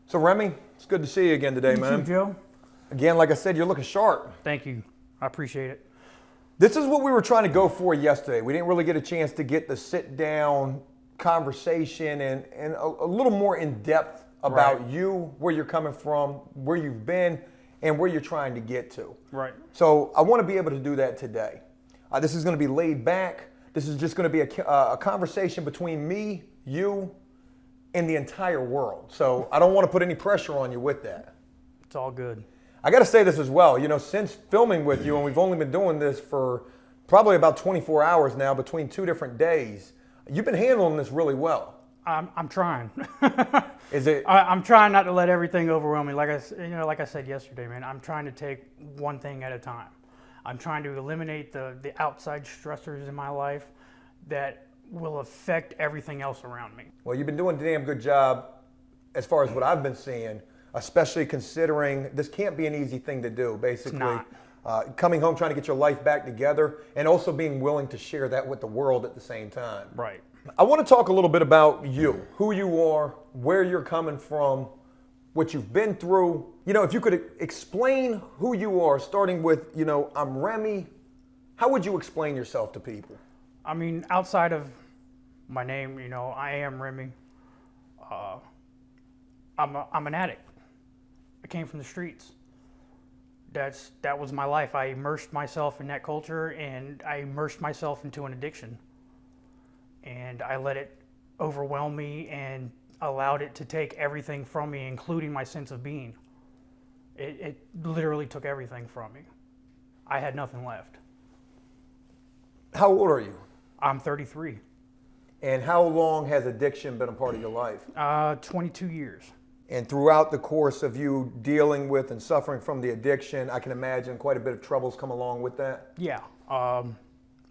So Remy, it's good to see you again today, man. You too, Joe. Again, like I said, you're looking sharp. Thank you. I appreciate it. This is what we were trying to go for yesterday. We didn't really get a chance to get the sit-down conversation and a little more in-depth about you, where you're coming from, where you've been, and where you're trying to get to. Right. So I want to be able to do that today. This is going to be laid back. This is just going to be a conversation between me, you, and the entire world. So I don't want to put any pressure on you with that. It's all good. I got to say this as well. You know, since filming with you, and we've only been doing this for probably about 24 hours now, between 2 different days, you've been handling this really well. I'm trying. Is it? I'm trying not to let everything overwhelm me. Like I said yesterday, man. I'm trying to take one thing at a time. I'm trying to eliminate the outside stressors in my life that will affect everything else around me. Well, you've been doing a damn good job as far as what I've been seeing, especially considering this can't be an easy thing to do, basically. It's not. Coming home, trying to get your life back together, and also being willing to share that with the world at the same time. Right. I want to talk a little bit about you, who you are, where you're coming from, what you've been through. You know, if you could explain who you are, starting with, you know, I'm Remy, how would you explain yourself to people? I mean, outside of my name, you know, I am Remy. I'm an addict. I came from the streets. That was my life. I immersed myself in that culture, and I immersed myself into an addiction. And I let it overwhelm me and allowed it to take everything from me, including my sense of being. It literally took everything from me. I had nothing left. How old are you? I'm 33. And how long has addiction been a part of your life? 22 years. And throughout the course of you dealing with and suffering from the addiction, I can imagine quite a bit of troubles come along with that. Yeah. I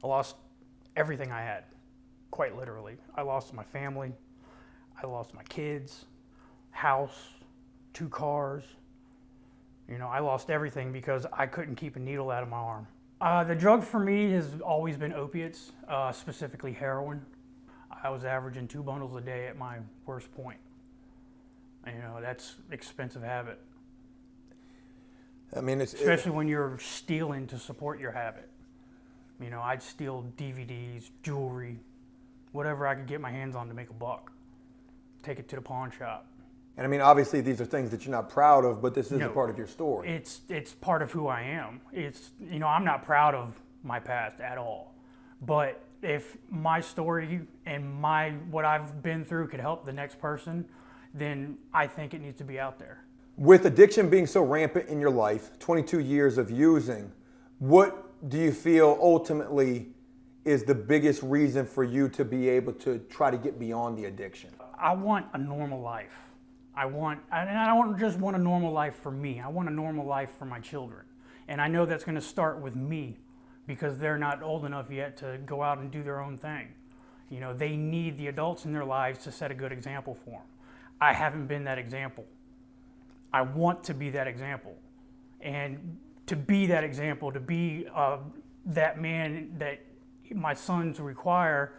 lost everything I had, quite literally. I lost my family. I lost my kids, house, 2 cars. You know, I lost everything because I couldn't keep a needle out of my arm. The drug for me has always been opiates, specifically heroin. I was averaging 2 bundles a day at my worst point. You know, that's expensive habit. I mean, especially when you're stealing to support your habit. You know, I'd steal DVDs, jewelry, whatever I could get my hands on to make a buck. Take it to the pawn shop. And I mean, obviously these are things that you're not proud of, but this is a part of your story. It's part of who I am. You know, I'm not proud of my past at all. But if my story and what I've been through could help the next person, then I think it needs to be out there. With addiction being so rampant in your life, 22 years of using, what do you feel ultimately is the biggest reason for you to be able to try to get beyond the addiction? I want a normal life. I don't just want a normal life for me. I want a normal life for my children. And I know that's going to start with me because they're not old enough yet to go out and do their own thing. You know, they need the adults in their lives to set a good example for them. I haven't been that example. I want to be that example. And to be that example, to be that man that my sons require,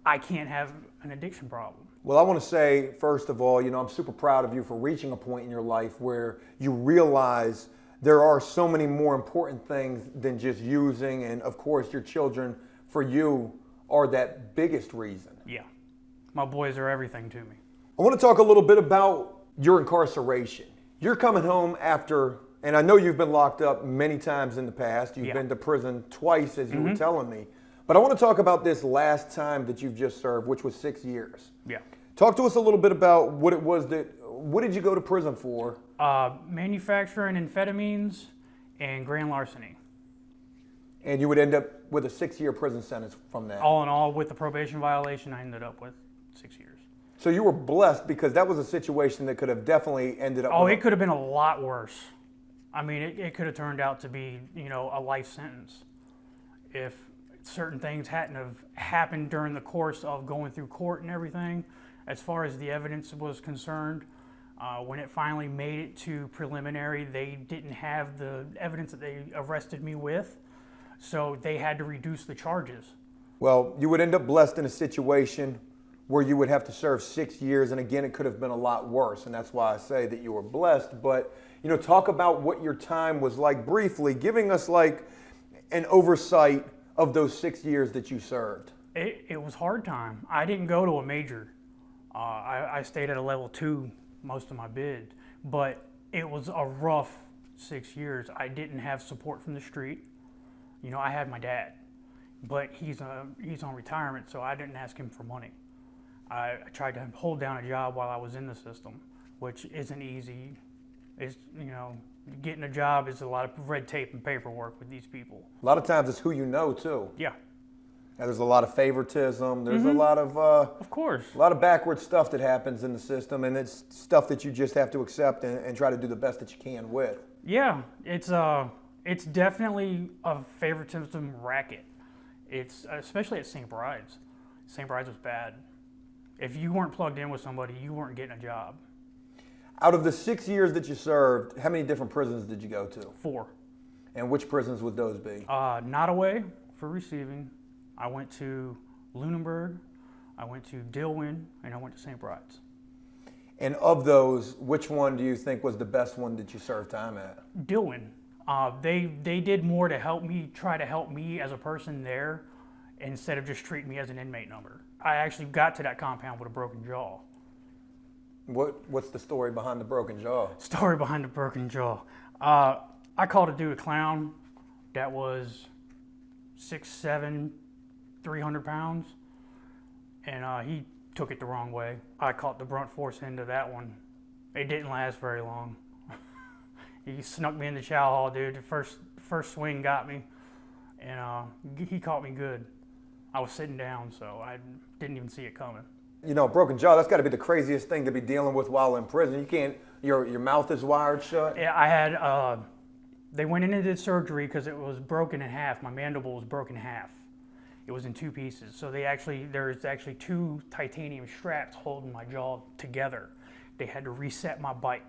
I can't have an addiction problem. Well, I want to say, first of all, you know, I'm super proud of you for reaching a point in your life where you realize there are so many more important things than just using. And of course, your children, for you, are that biggest reason. Yeah. My boys are everything to me. I want to talk a little bit about your incarceration. You're coming home after, and I know you've been locked up many times in the past. You've been to prison twice, as you were telling me. But I want to talk about this last time that you've just served, which was 6 years. Yeah. Talk to us a little bit about what it was what did you go to prison for? Manufacturing amphetamines and grand larceny. And you would end up with a 6-year prison sentence from that. All in all, with the probation violation, I ended up with 6 years. So you were blessed because that was a situation that could have definitely ended up. Oh, it could have been a lot worse. I mean, it could have turned out to be, you know, a life sentence if certain things hadn't have happened during the course of going through court and everything. As far as the evidence was concerned, when it finally made it to preliminary, they didn't have the evidence that they arrested me with, so they had to reduce the charges. Well, you would end up blessed in a situation where you would have to serve 6 years, and again, it could have been a lot worse, and that's why I say that you were blessed. But talk about what your time was like briefly, giving us like an oversight of those 6 years that you served. It was hard time. I didn't go to a major. I stayed at a level 2 most of my bid, but it was a rough 6 years. I didn't have support from the street. I had my dad, but he's on retirement, so I didn't ask him for money. I tried to hold down a job while I was in the system, which isn't easy. Getting a job is a lot of red tape and paperwork with these people. A lot of times it's who you know too. Yeah. And there's a lot of favoritism. There's a lot of course, a lot of backward stuff that happens in the system, and it's stuff that you just have to accept and try to do the best that you can with. Yeah, it's definitely a favoritism racket. It's especially at St. Bride's. St. Bride's was bad. If you weren't plugged in with somebody, you weren't getting a job. Out of the 6 years that you served, how many different prisons did you go to? 4. And which prisons would those be? Nottoway for receiving. I went to Lunenburg, I went to Dillwyn, and I went to St. Bride's. And of those, which one do you think was the best one that you served time at? Dillwyn. They did more to try to help me as a person there, instead of just treating me as an inmate number. I actually got to that compound with a broken jaw. What's the story behind the broken jaw? Story behind the broken jaw. I called a dude a clown that was 6'7", 300 pounds, and he took it the wrong way. I caught the brunt force end of that one. It didn't last very long. He snuck me in the chow hall, dude. The first swing got me, and he caught me good. I was sitting down, so I didn't even see it coming. Broken jaw, that's got to be the craziest thing to be dealing with while in prison. You can't, your mouth is wired shut. Yeah, I had, they went in and did surgery because it was broken in half. My mandible was broken in half. It was in 2 pieces. So there's actually 2 titanium straps holding my jaw together. They had to reset my bite.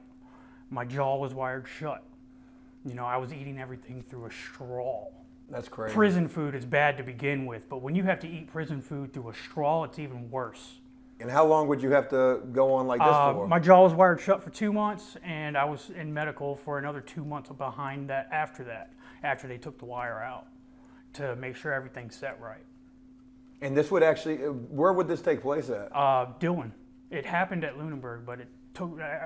My jaw was wired shut. I was eating everything through a straw. That's crazy. Prison food is bad to begin with, but when you have to eat prison food through a straw, it's even worse. And how long would you have to go on like this for? My jaw was wired shut for 2 months, and I was in medical for another 2 months behind that, after they took the wire out to make sure everything's set right. And this would actually, where would this take place at? Dillwyn. It happened at Lunenburg, but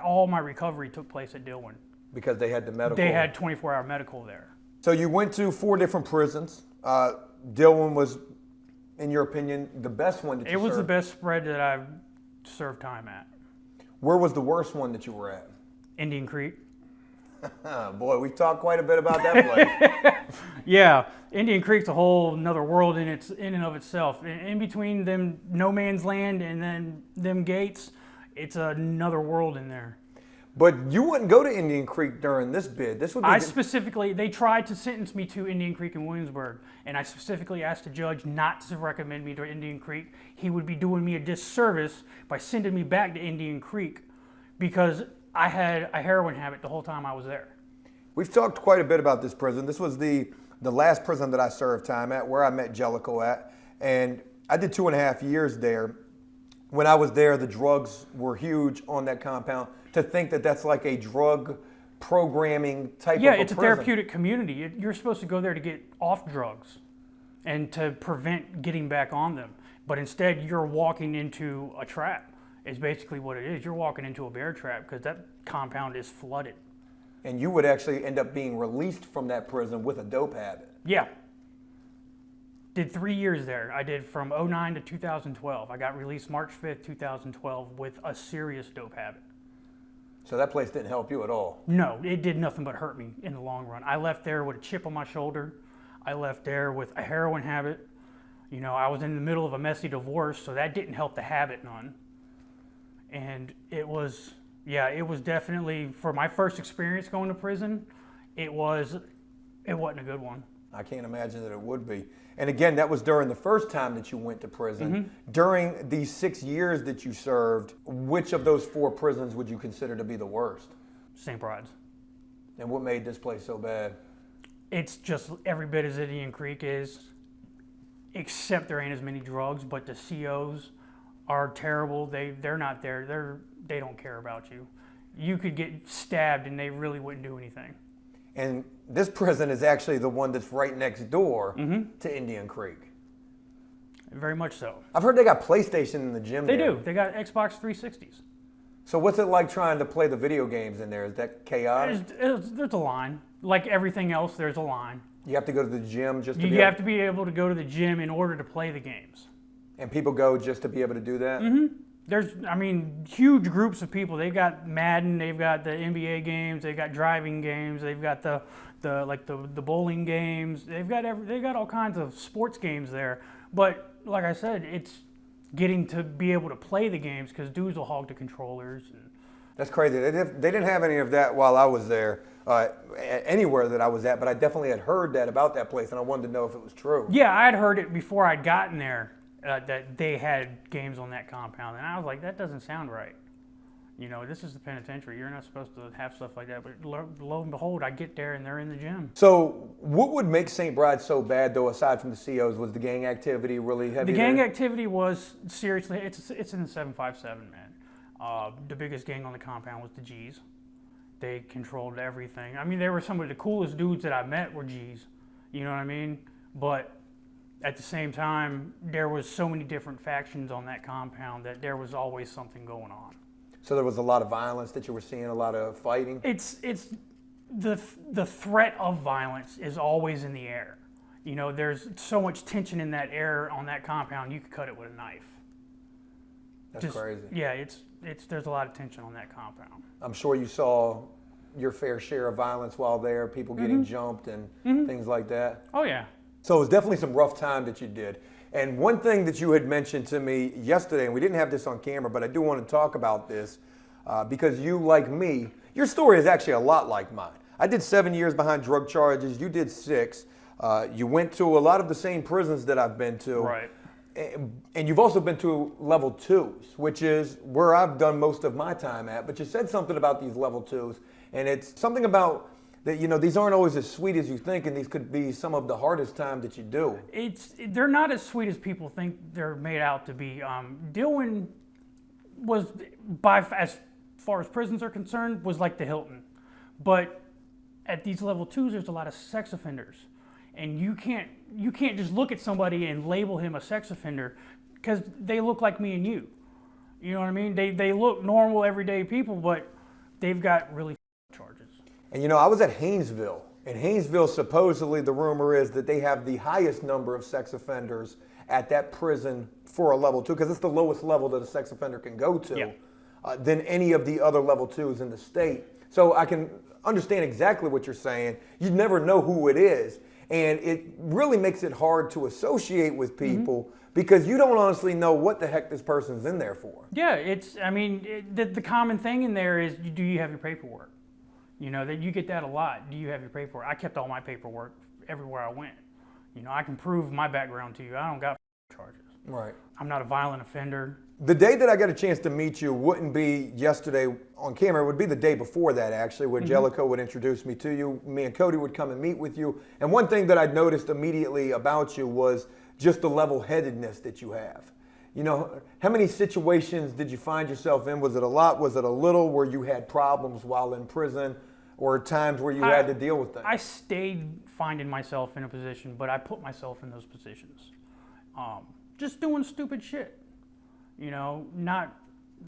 all my recovery took place at Dillwyn. Because they had the medical? They had 24-hour medical there. So you went to 4 different prisons. Dillwyn was, in your opinion, the best one that you served? It was the best spread that I've served time at. Where was the worst one that you were at? Indian Creek. Boy, we've talked quite a bit about that place. Yeah, Indian Creek's a whole another world in and of itself. In between them no man's land and then them gates, it's another world in there. But you wouldn't go to Indian Creek during this bid. This would be they tried to sentence me to Indian Creek in Williamsburg, and I specifically asked the judge not to recommend me to Indian Creek. He would be doing me a disservice by sending me back to Indian Creek because I had a heroin habit the whole time I was there. We've talked quite a bit about this prison. This was the last prison that I served time at, where I met Jellicoe at, and I did 2.5 years there. When I was there, the drugs were huge on that compound. To think that that's like a drug programming type of a prison. Yeah, it's a prison. therapeutic community. You're supposed to go there to get off drugs and to prevent getting back on them. But instead, you're walking into a trap, is basically what it is. You're walking into a bear trap because that compound is flooded. And you would actually end up being released from that prison with a dope habit. Yeah. Did 3 years there. I did from 2009 to 2012. I got released March 5th, 2012 with a serious dope habit. So that place didn't help you at all? No, it did nothing but hurt me in the long run. I left there with a chip on my shoulder. I left there with a heroin habit. I was in the middle of a messy divorce, so that didn't help the habit none. And it was definitely, for my first experience going to prison, it wasn't a good one. I can't imagine that it would be. And again, that was during the first time that you went to prison. Mm-hmm. During these 6 years that you served, which of those 4 prisons would you consider to be the worst? St. Bride's. And what made this place so bad? It's just every bit as Indian Creek is, except there ain't as many drugs, but the COs are terrible. They're not there. They don't care about you. You could get stabbed and they really wouldn't do anything. And this prison is actually the one that's right next door to Indian Creek. Very much so. I've heard they got PlayStation in the gym They there. do. They got Xbox 360s. So what's it like trying to play the video games in there? Is that chaotic? There's a line. Like everything else, there's a line. You have to go to the gym just to You have to be able to go to the gym in order to play the games. And people go just to be able to do that? There's, huge groups of people. They've got Madden, they've got the NBA games, they've got driving games, they've got the bowling games. They've got all kinds of sports games there. But like I said, it's getting to be able to play the games because dudes will hog the controllers. That's crazy. They didn't have any of that while I was there, anywhere that I was at, but I definitely had heard that about that place, and I wanted to know if it was true. Yeah, I had heard it before I'd gotten there, that they had games on that compound, and I was like, that doesn't sound right. This is the penitentiary. You're not supposed to have stuff like that. But lo and behold, I get there and they're in the gym. So what would make St. Bride so bad, though, aside from the COs? Was the gang activity really heavy? The gang activity was, seriously, it's in the 757, man. The biggest gang on the compound was the G's. They controlled everything. They were some of the coolest dudes that I met were G's. You know what I mean? But at the same time, there was so many different factions on that compound that there was always something going on. So there was a lot of violence that you were seeing, a lot of fighting? It's the threat of violence is always in the air. There's so much tension in that air on that compound, you could cut it with a knife. That's crazy. Yeah, there's a lot of tension on that compound. I'm sure you saw your fair share of violence while there, people getting jumped and things like that. Oh, yeah. So it was definitely some rough time that you did. And one thing that you had mentioned to me yesterday, and we didn't have this on camera, but I do want to talk about this because you, like me, your story is actually a lot like mine. I did 7 years behind drug charges. You did 6. You went to a lot of the same prisons that I've been to. Right. And you've also been to level 2s, which is where I've done most of my time at. But you said something about these level 2s, and it's something about that, these aren't always as sweet as you think, and these could be some of the hardest time that you do. They're not as sweet as people think they're made out to be. Dillon was, as far as prisons are concerned, was like the Hilton. But at these level 2s, there's a lot of sex offenders. And you can't just look at somebody and label him a sex offender because they look like me and you. You know what I mean? They look normal, everyday people, but they've got really charges. And I was at Haynesville. In Haynesville, supposedly the rumor is that they have the highest number of sex offenders at that prison for a level 2, because it's the lowest level that a sex offender can go to, than any of the other level 2s in the state. So I can understand exactly what you're saying. You never know who it is. And it really makes it hard to associate with people because you don't honestly know what the heck this person's in there for. Yeah, the common thing in there is, do you have your paperwork? That you get that a lot. Do you have your paperwork? I kept all my paperwork everywhere I went. I can prove my background to you. I don't got charges. Right. I'm not a violent offender. The day that I got a chance to meet you wouldn't be yesterday on camera. It would be the day before that, actually, where Jellicoe would introduce me to you. Me and Cody would come and meet with you. And one thing that I noticed immediately about you was just the level-headedness that you have. How many situations did you find yourself in? Was it a lot? Was it a little where you had problems while in prison, or times where you had to deal with things? I stayed finding myself in a position, but I put myself in those positions. Just doing stupid shit. Not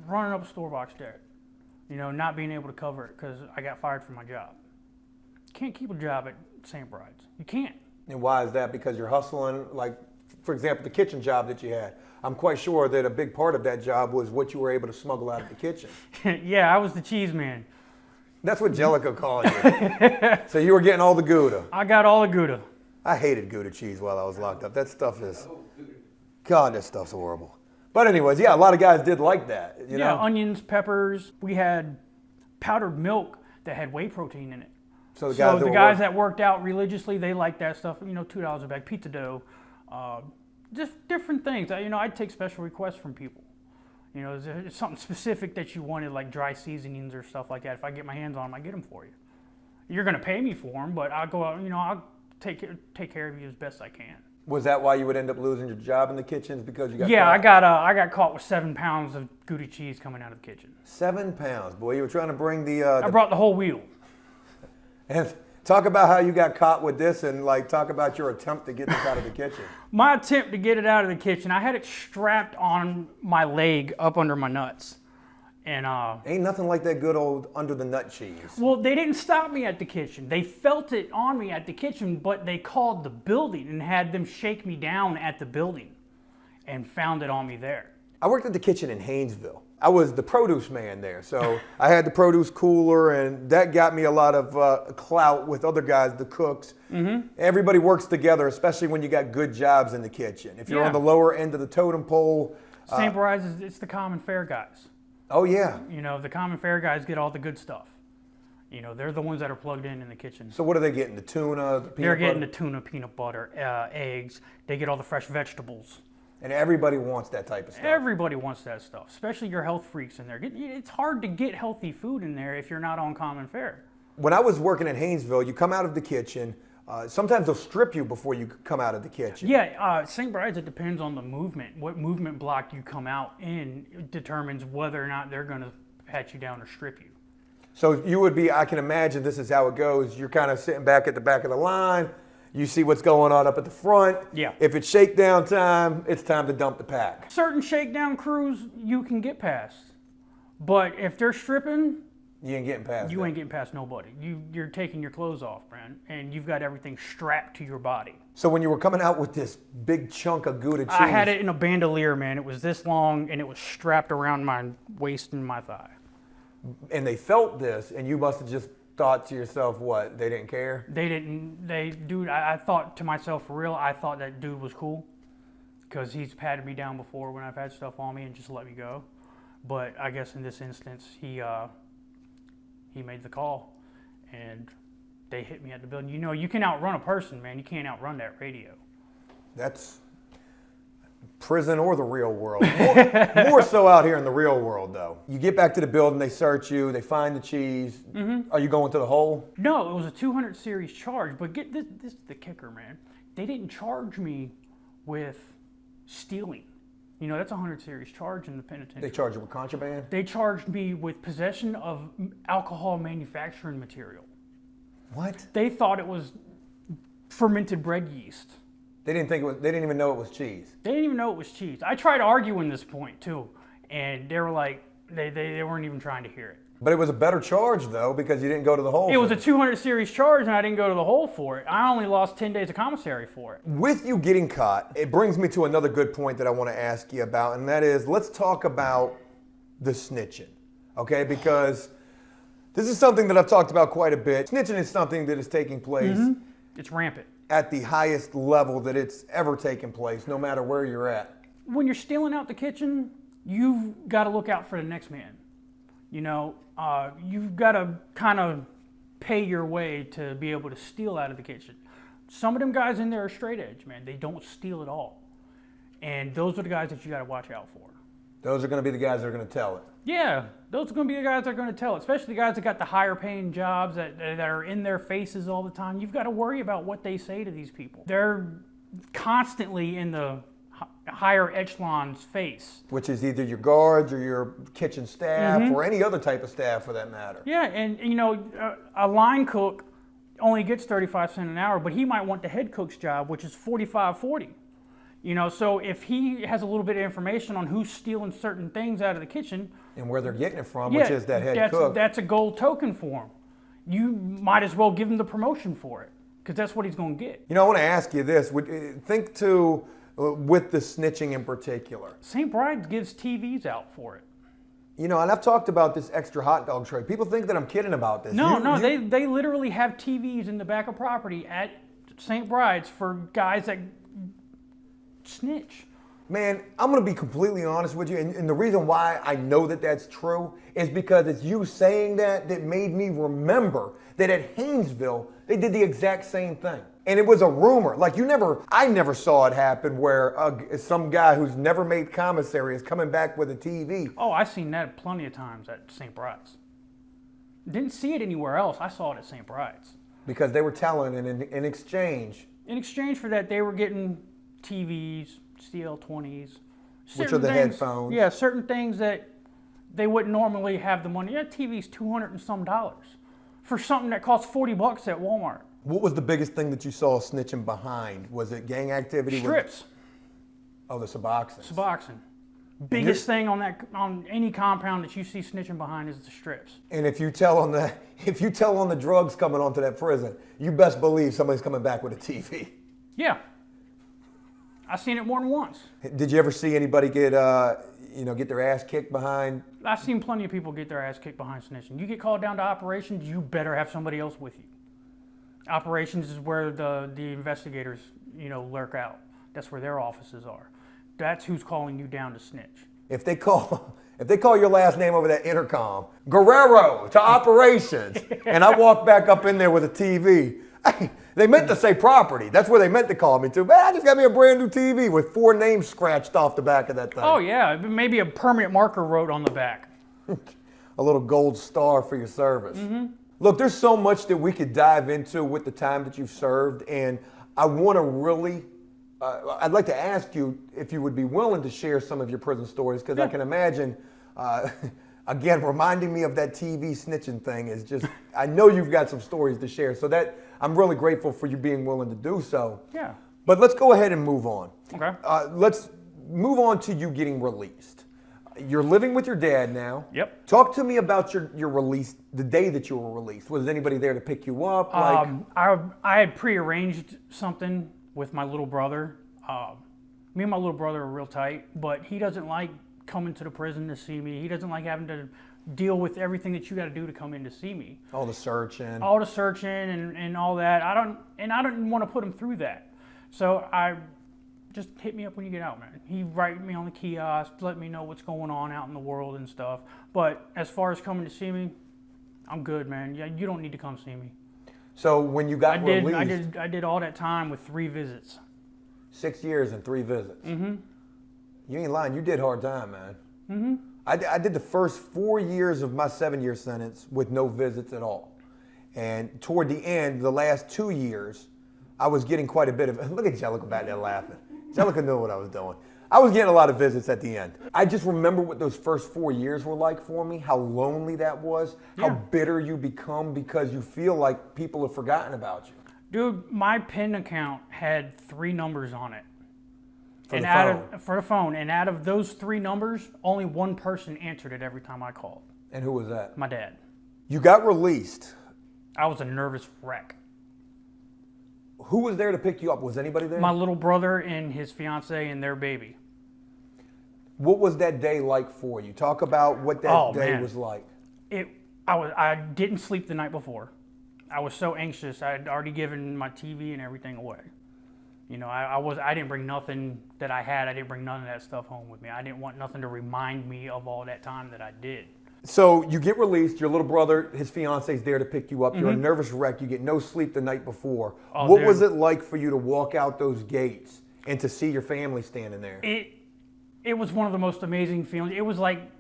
running up store box debt. Not being able to cover it because I got fired from my job. You can't keep a job at St. Bride's. You can't. And why is that? Because you're hustling, like, for example, the kitchen job that you had. I'm quite sure that a big part of that job was what you were able to smuggle out of the kitchen. Yeah, I was the cheese man. That's what Jellicoe called you. So you were getting all the Gouda. I got all the Gouda. I hated Gouda cheese while I was locked up. That stuff is, God, that stuff's horrible. But anyways, yeah, a lot of guys did like that. You know? Onions, peppers. We had powdered milk that had whey protein in it. So the guys that worked out religiously, they liked that stuff. $2 a bag, pizza dough, just different things. I'd take special requests from people. Is there something specific that you wanted, like dry seasonings or stuff like that? If I get my hands on them, I get them for you. You're going to pay me for them, but I'll go out. I'll take care of you as best I can. Was that why you would end up losing your job in the kitchens because you got caught? caught? I got caught with 7 pounds of Gouda cheese coming out of the kitchen. 7 pounds, boy. You were trying to bring I brought the whole wheel. And talk about how you got caught with this, and like talk about your attempt to get this out of the kitchen. My attempt to get it out of the kitchen, I had it strapped on my leg up under my nuts. And ain't nothing like that good old under the nut cheese. Well, they didn't stop me at the kitchen. They felt it on me at the kitchen, but they called the building and had them shake me down at the building and found it on me there. I worked at the kitchen in Haynesville. I was the produce man there, so I had the produce cooler, and that got me a lot of clout with other guys, the cooks. Mm-hmm. Everybody works together, especially when you got good jobs in the kitchen. If you're on the lower end of the totem pole. St. Bride's, it's the common fare guys. Oh, yeah. You know, the common fare guys get all the good stuff. You know, they're the ones that are plugged in the kitchen. So what are they getting? The tuna, the peanut They're getting butter? the tuna, peanut butter, eggs. They get all the fresh vegetables. And everybody wants that type of stuff. Everybody wants that stuff, especially your health freaks in there. It's hard to get healthy food in there if you're not on common fare. When I was working in Haynesville, you come out of the kitchen. Sometimes they'll strip you before you come out of the kitchen. Yeah, St. Bride's, it depends on the movement. What movement block you come out in determines whether or not they're going to pat you down or strip you. So you would be, I can imagine this is how it goes. You're kind of sitting back at the back of the line. You see what's going on up at the front. Yeah. If it's shakedown time, it's time to dump the pack. Certain shakedown crews you can get past. But if they're stripping, you ain't getting past you ain't getting past nobody. You're taking your clothes off, man, and you've got everything strapped to your body. So when you were coming out with this big chunk of Gouda cheese, I had it in a bandolier, man. It was this long, and it was strapped around my waist and my thigh. and they felt this, and you must have just thought to yourself, what, they didn't care? Dude, I thought to myself, for real, I thought that dude was cool, because he's patted me down before when I've had stuff on me and just let me go. But I guess in this instance, he made the call, and they hit me at the building. You know, you can outrun a person, man. You can't outrun that radio. That's prison or the real world. More so out here in the real world, though. You get back to the building, they search you, they find the cheese. Mm-hmm. Are you going to the hole? No, it was a 200 series charge. But get this is the kicker, man. They didn't charge me with stealing. You know, that's a 100 series charge in the penitentiary. They charge you with contraband? They charged me with possession of alcohol manufacturing material. What? They thought it was fermented bread yeast. They didn't think it was. They didn't even know it was cheese. They didn't even know it was cheese. I tried arguing this point too, and they were like, they weren't even trying to hear it. But it was a better charge though, because you didn't go to the hole. It was a 200 series charge, and I didn't go to the hole for it. I only lost 10 days of commissary for it. With you getting caught, it brings me to another good point that I want to ask you about, and that is, let's talk about the snitching, okay? Because this is something that I've talked about quite a bit. Snitching is something that is taking place. Mm-hmm. It's rampant. At the highest level that it's ever taken place, no matter where you're at. When you're stealing out the kitchen, you've got to look out for the next man. You know, you've got to kind of pay your way to be able to steal out of the kitchen. Some of them guys in there are straight edge, man. They don't steal at all. And those are the guys that you got to watch out for. Those are going to be the guys that are going to tell it. Yeah, those are going to be the guys that are going to tell it, especially the guys that got the higher paying jobs that are in their faces all the time. You've got to worry about what they say to these people. They're constantly in the higher echelon's face. Which is either your guards or your kitchen staff, Mm-hmm. or any other type of staff for that matter. Yeah, and you know, a line cook only gets 35 cents an hour, but he might want the head cook's job, which is $45.40. You know, so if he has a little bit of information on who's stealing certain things out of the kitchen, and where they're getting it from, which is that head cook. That's a gold token for him. You might as well give him the promotion for it, because that's what he's going to get. You know, I want to ask you this. Think to, with the snitching in particular. St. Bride's gives TVs out for it. You know, and I've talked about this extra hot dog tray. People think that I'm kidding about this. They literally have TVs in the back of property at St. Bride's for guys that snitch. Man, I'm going to be completely honest with you, and the reason why I know that that's true is because it's you saying that made me remember that at Haynesville, they did the exact same thing. And it was a rumor. Like, I never saw it happen where some guy who's never made commissary is coming back with a TV. Oh, I've seen that plenty of times at St. Bride's. Didn't see it anywhere else. I saw it at St. Bride's. Because they were telling, and in exchange. In exchange for that, they were getting TVs, CL20s. Which are the headphones. Yeah, certain things that they wouldn't normally have the money. Yeah, TV's $200 and some for something that costs $40 at Walmart. What was the biggest thing that you saw snitching behind? Was it gang activity? Strips. Oh, the Suboxone. Suboxone. Biggest thing on any compound that you see snitching behind is the strips. And if you tell on the drugs coming onto that prison, you best believe somebody's coming back with a TV. Yeah. I've seen it more than once. Did you ever see anybody get their ass kicked behind? I've seen plenty of people get their ass kicked behind snitching. You get called down to operations, you better have somebody else with you. Operations is where the investigators, lurk out. That's where their offices are. That's who's calling you down to snitch. If they call your last name over that intercom, Guerrero to operations, and I walk back up in there with a TV, they meant to say property. That's where they meant to call me to. Man, I just got me a brand new TV with 4 names scratched off the back of that thing. Oh yeah, maybe a permanent marker wrote on the back. A little gold star for your service. Mm-hmm. Look, there's so much that we could dive into with the time that you've served, and I want to really, I'd like to ask you if you would be willing to share some of your prison stories, because I can imagine, again, reminding me of that TV snitching thing is just, I know you've got some stories to share, so that I'm really grateful for you being willing to do so. Yeah. But let's go ahead and move on. Okay. Let's move on to you getting released. You're living with your dad now. Yep. Talk to me about your release, the day that you were released. Was anybody there to pick you up? I had prearranged something with my little brother. Me and my little brother are real tight, but he doesn't like coming to the prison to see me. He doesn't like having to deal with everything that you got to do to come in to see me. All the searching. And all that. I don't want to put him through that. So I just hit me up when you get out, man. He write me on the kiosk, let me know what's going on out in the world and stuff. But as far as coming to see me, I'm good, man. Yeah, you don't need to come see me. So when you got released, I did all that time with 3 visits. 6 years and 3 visits. Mm-hmm. You ain't lying. You did hard time, man. Mm-hmm. I did the first 4 years of my 7-year sentence with no visits at all. And toward the end, the last 2 years, I was getting quite a bit of, look at Jellica back there laughing. Jellica knew what I was doing. I was getting a lot of visits at the end. I just remember what those first 4 years were like for me, how lonely that was, how bitter you become because you feel like people have forgotten about you. Dude, my PIN account had 3 numbers on it. For the phone. And out of those 3 numbers, only one person answered it every time I called. And who was that? My dad. You got released. I was a nervous wreck. Who was there to pick you up? Was anybody there? My little brother and his fiance and their baby. What was that day like for you? Talk about what that day was like. I didn't sleep the night before. I was so anxious. I had already given my TV and everything away. I didn't bring nothing that I had. I didn't bring none of that stuff home with me. I didn't want nothing to remind me of all that time that I did. So you get released. Your little brother, his fiance's there to pick you up. You're a nervous wreck. You get no sleep the night before. What was it like for you to walk out those gates and to see your family standing there? It was one of the most amazing feelings. It was like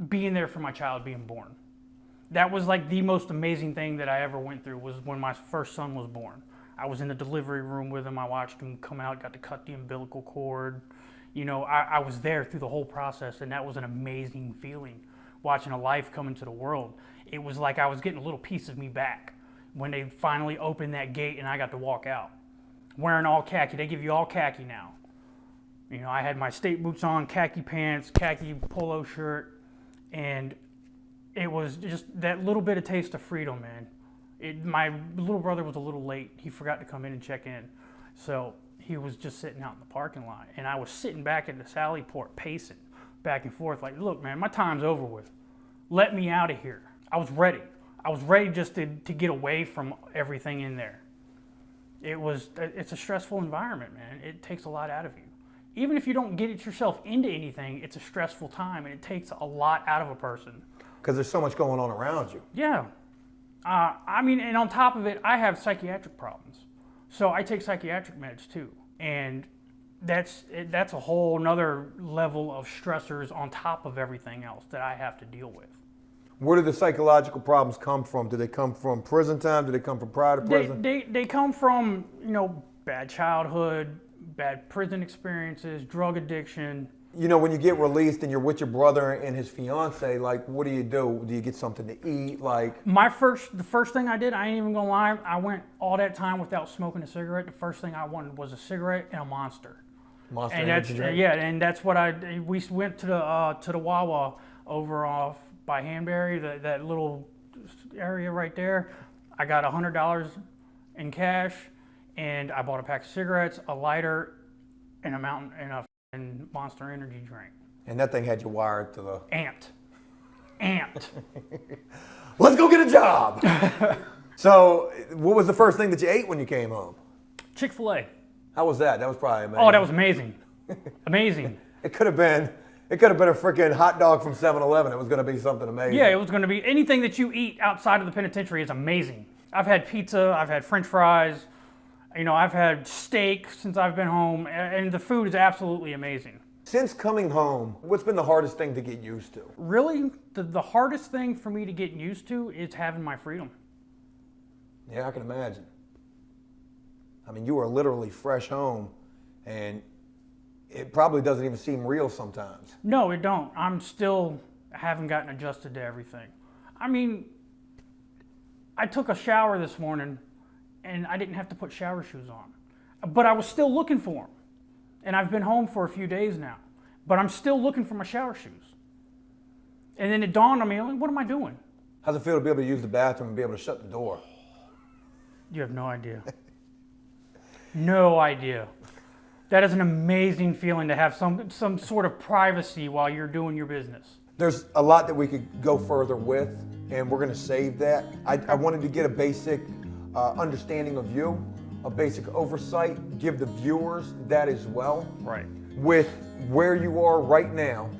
being there for my child being born. That was like the most amazing thing that I ever went through was when my first son was born. I was in the delivery room with him. I watched him come out, got to cut the umbilical cord. I was there through the whole process, and that was an amazing feeling, watching a life come into the world. It was like I was getting a little piece of me back when they finally opened that gate and I got to walk out. Wearing all khaki. They give you all khaki now. I had my state boots on, khaki pants, khaki polo shirt, and it was just that little bit of taste of freedom, man. My little brother was a little late. He forgot to come in and check in. So he was just sitting out in the parking lot. And I was sitting back at the Sally Port pacing back and forth like, look, man, my time's over with. Let me out of here. I was ready. I was ready just to get away from everything in there. It's a stressful environment, man. It takes a lot out of you. Even if you don't get it yourself into anything, it's a stressful time and it takes a lot out of a person. Because there's so much going on around you. Yeah. And on top of it, I have psychiatric problems. So I take psychiatric meds too. And that's a whole nother level of stressors on top of everything else that I have to deal with. Where do the psychological problems come from? Do they come from prison time? Do they come from prior to prison? They come from, bad childhood, bad prison experiences, drug addiction. You know, when you get released and you're with your brother and his fiance, like, what do? Do you get something to eat? Like, The first thing I did, I ain't even gonna lie, I went all that time without smoking a cigarette. The first thing I wanted was a cigarette and a Monster. Monster And energy drink? yeah, and that's what we went to the Wawa over off by Hanbury, that little area right there. I got $100 in cash, and I bought a pack of cigarettes, a lighter, and a Monster energy drink. And that thing had you wired to the... Amped. Let's go get a job! So, what was the first thing that you ate when you came home? Chick-fil-A. How was that? That was probably amazing. Oh, that was amazing. Amazing. It could have been a freaking hot dog from 7-Eleven. It was going to be something amazing. Yeah, it was going to be anything that you eat outside of the penitentiary is amazing. I've had pizza, I've had French fries, you know, I've had steak since I've been home, and the food is absolutely amazing. Since coming home, what's been the hardest thing to get used to? Really, the hardest thing for me to get used to is having my freedom. Yeah, I can imagine. I mean, you are literally fresh home, and it probably doesn't even seem real sometimes. No, it don't. I haven't gotten adjusted to everything. I mean, I took a shower this morning, and I didn't have to put shower shoes on. But I was still looking for them. And I've been home for a few days now. But I'm still looking for my shower shoes. And then it dawned on me, like, what am I doing? How's it feel to be able to use the bathroom and be able to shut the door? You have no idea. No idea. That is an amazing feeling to have some sort of privacy while you're doing your business. There's a lot that we could go further with, and we're going to save that. I wanted to get a basic understanding of you, a basic oversight, give the viewers that as well. Right. With where you are right now,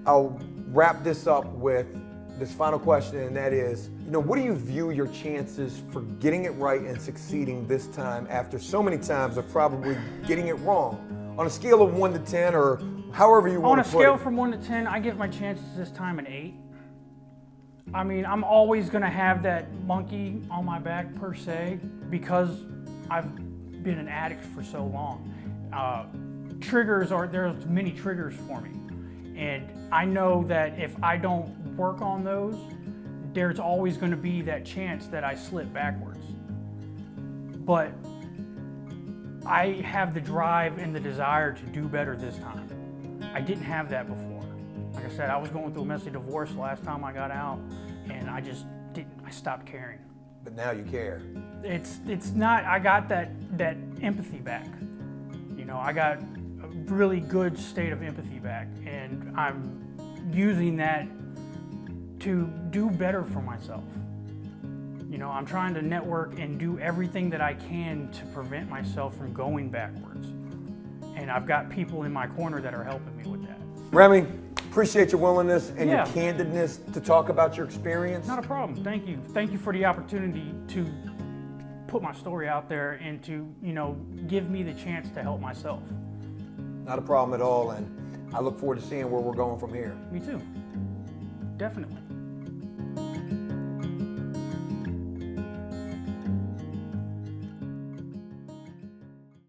I'll wrap this up with this final question, and that is, you know, what do you view your chances for getting it right and succeeding this time after so many times of probably getting it wrong? On a scale of 1 to 10, or however you want to put it. On a scale from 1 to 10, I give my chances this time an 8. I mean, I'm always going to have that monkey on my back per se because I've been an addict for so long. There's many triggers for me. And I know that if I don't work on those, there's always going to be that chance that I slip backwards. But I have the drive and the desire to do better this time. I didn't have that before. Like I said, I was going through a messy divorce last time I got out, and I stopped caring. But now you care. It's not, I got that empathy back. You know, I got a really good state of empathy back, and I'm using that to do better for myself. You know, I'm trying to network and do everything that I can to prevent myself from going backwards. And I've got people in my corner that are helping me with that. Remy, appreciate your willingness and your candidness to talk about your experience. Not a problem. Thank you. Thank you for the opportunity to put my story out there and to, you know, give me the chance to help myself. Not a problem at all, and I look forward to seeing where we're going from here. Me too. Definitely.